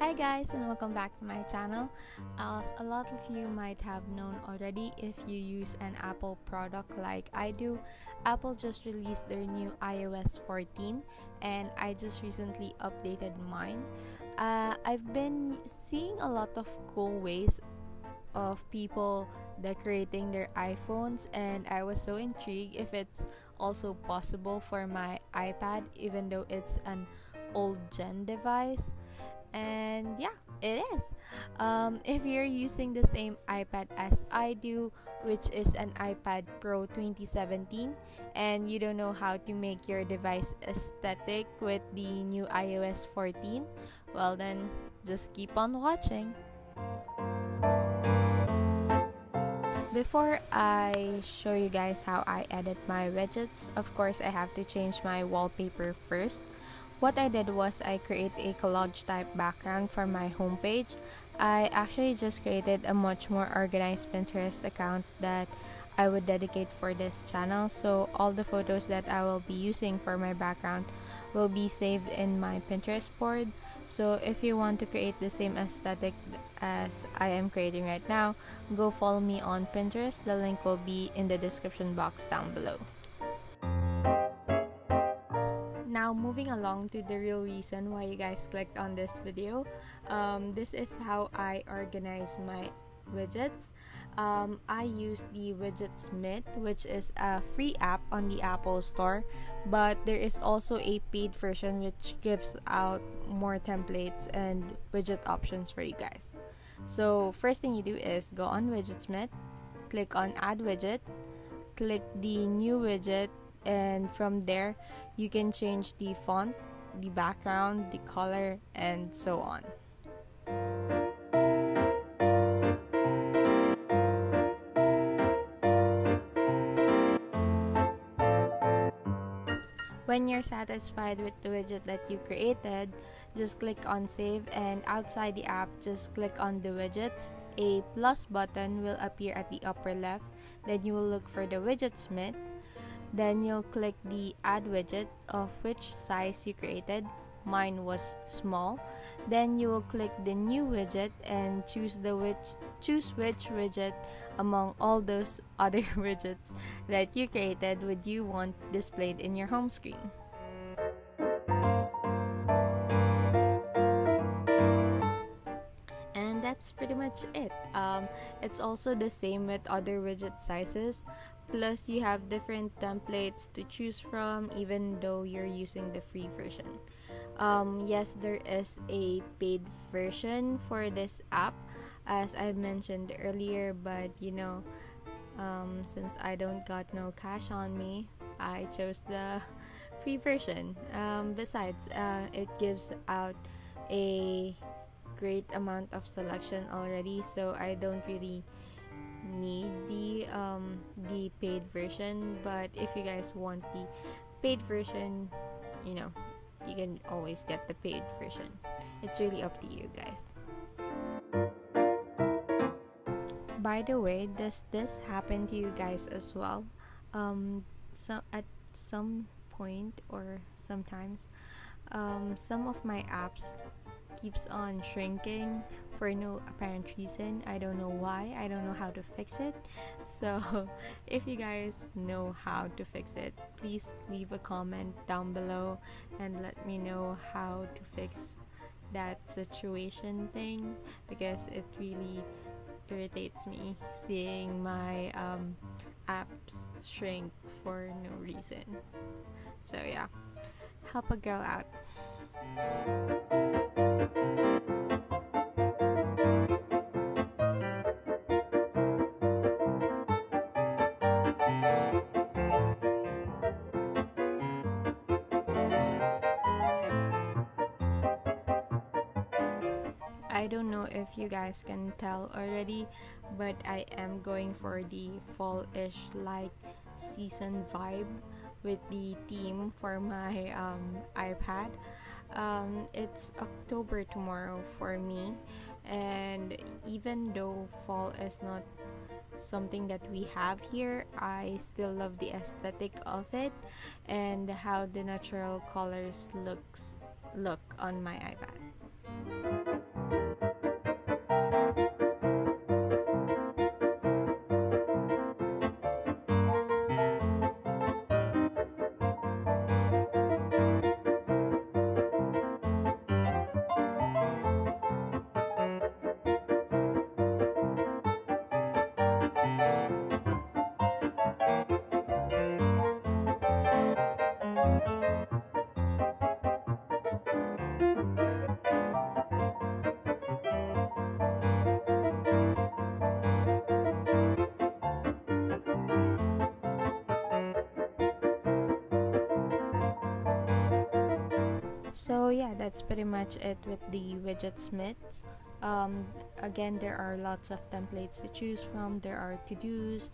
Hi guys, and welcome back to my channel. As a lot of you might have known already, if you use an Apple product like I do, Apple just released their new iOS 14 and I just recently updated mine. I've been seeing a lot of cool ways of people decorating their iPhones, and I was so intrigued if it's also possible for my iPad, even though it's an old gen device. And yeah, it is. If you're using the same iPad as I do, which is an iPad Pro 2017, and you don't know how to make your device aesthetic with the new iOS 14, well then just keep on watching. Before I show you guys how I edit my widgets, of course I have to change my wallpaper first. What I did was I create a collage type background for my homepage. I actually just created a much more organized Pinterest account that I would dedicate for this channel, so all the photos that I will be using for my background will be saved in my Pinterest board. So if you want to create the same aesthetic as I am creating right now, go follow me on Pinterest. The link will be in the description box down below. Now moving along to the real reason why you guys clicked on this video. This is how I organize my widgets. I use the Widgetsmith, which is a free app on the Apple Store, but there is also a paid version which gives out more templates and widget options for you guys. So first thing you do is go on Widgetsmith, click on add widget, click the new widget, and from there you can change the font, the background, the color, and so on. When you're satisfied with the widget that you created, just click on save, and outside the app just click on the widgets. A plus button will appear at the upper left. Then you will look for the Widgetsmith. Then you'll click the add widget of which size you created. Mine was small. Then you will click the new widget and choose which widget among all those other widgets that you created would you want displayed in your home screen. And that's pretty much it. It's also the same with other widget sizes. Plus, you have different templates to choose from, even though you're using the free version. Yes, there is a paid version for this app, as I mentioned earlier, but since I don't got no cash on me, I chose the free version. Besides, it gives out a great amount of selection already, so I don't really need the paid version. But if you guys want the paid version, you can always get the paid version. It's really up to you guys. By the way, does this happen to you guys as well? So at some point or sometimes, some of my apps keeps on shrinking for no apparent reason. I don't know why. I don't know how to fix it. So if you guys know how to fix it, please leave a comment down below and let me know how to fix that situation thing, because it really irritates me seeing my apps shrink for no reason. So yeah, help a girl out. I don't know if you guys can tell already, but I am going for the fall-ish like season vibe with the theme for my iPad. It's October tomorrow for me, and even though fall is not something that we have here, I still love the aesthetic of it and how the natural colors look on my iPad. So yeah, that's pretty much it with the Widgetsmith. Again, there are lots of templates to choose from. There are to-dos,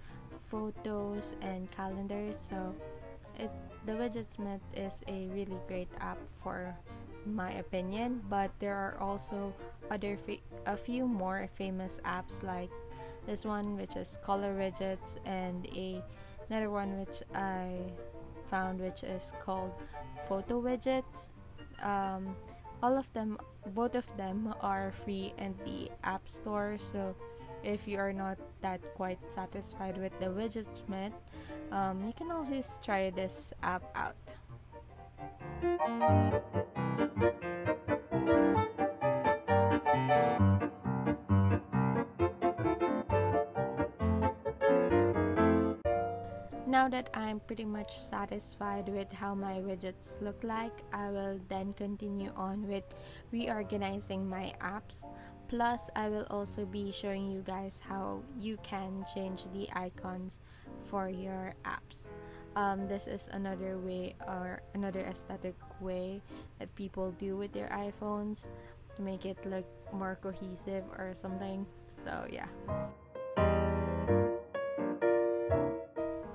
photos, and calendars. So it the Widgetsmith is a really great app for my opinion, but there are also a few more famous apps like this one, which is color widgets, and another one which I found, which is called photo widgets. um, all of them Both of them are free in the app store, so if you are not that quite satisfied with the Widgetsmith, you can always try this app out. Now that I'm pretty much satisfied with how my widgets look like, I will then continue on with reorganizing my apps. Plus, I will also be showing you guys how you can change the icons for your apps. This is another way or another aesthetic way that people do with their iPhones to make it look more cohesive or something. So, yeah.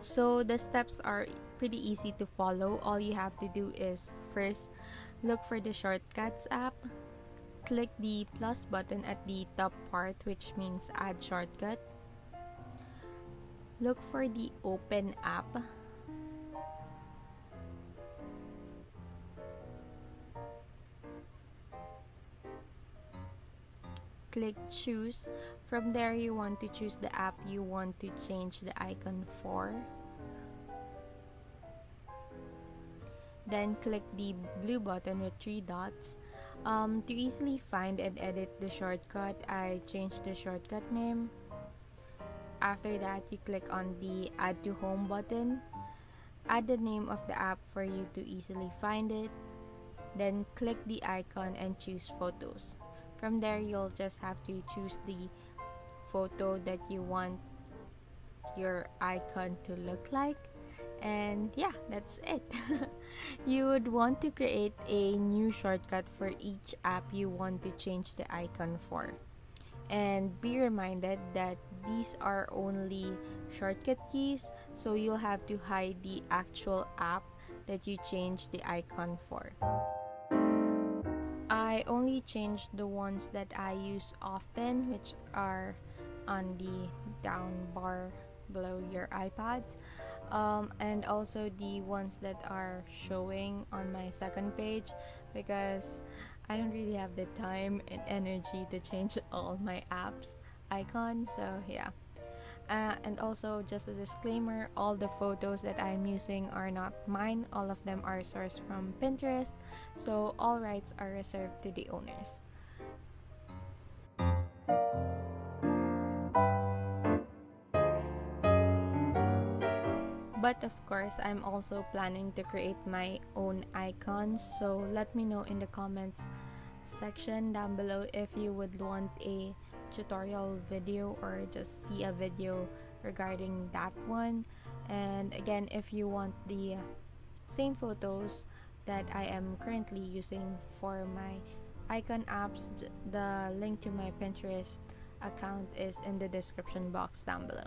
So the steps are pretty easy to follow. All you have to do is first look for the Shortcuts app. Click the plus button at the top part, which means add shortcut. Look for the Open app. Click choose. From there, you want to choose the app you want to change the icon for. Then click the blue button with 3 dots. To easily find and edit the shortcut, I changed the shortcut name. After that, you click on the add to home button. Add the name of the app for you to easily find it. Then click the icon and choose photos. From there, you'll just have to choose the photo that you want your icon to look like. And yeah, that's it. You would want to create a new shortcut for each app you want to change the icon for. And be reminded that these are only shortcut keys, so you'll have to hide the actual app that you change the icon for. I only changed the ones that I use often, which are on the down bar below your iPads, and also the ones that are showing on my second page, because I don't really have the time and energy to change all my apps icons. So yeah. And also, just a disclaimer, all the photos that I'm using are not mine. All of them are sourced from Pinterest, so all rights are reserved to the owners. But of course, I'm also planning to create my own icons, so let me know in the comments section down below if you would want a tutorial video or just see a video regarding that one. And again, if you want the same photos that I am currently using for my icon apps, the link to my Pinterest account is in the description box down below.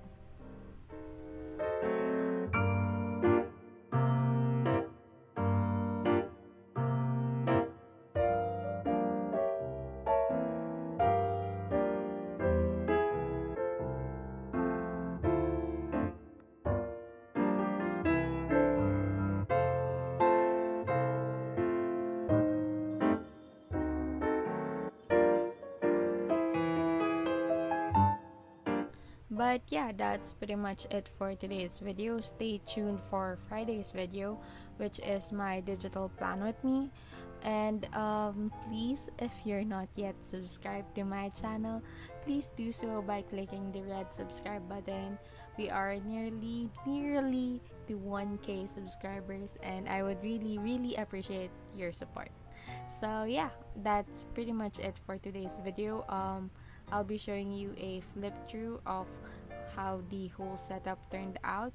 But yeah, that's pretty much it for today's video. Stay tuned for Friday's video, which is my digital plan with me. And please, if you're not yet subscribed to my channel, please do so by clicking the red subscribe button. We are nearly to 1K subscribers, and I would really appreciate your support. So yeah, that's pretty much it for today's video. I'll be showing you a flip through of how the whole setup turned out,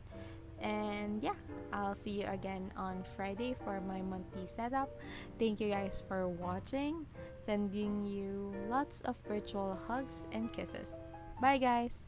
And yeah, I'll see you again on Friday for my monthly setup. Thank you guys for watching. Sending you lots of virtual hugs and kisses. Bye, guys.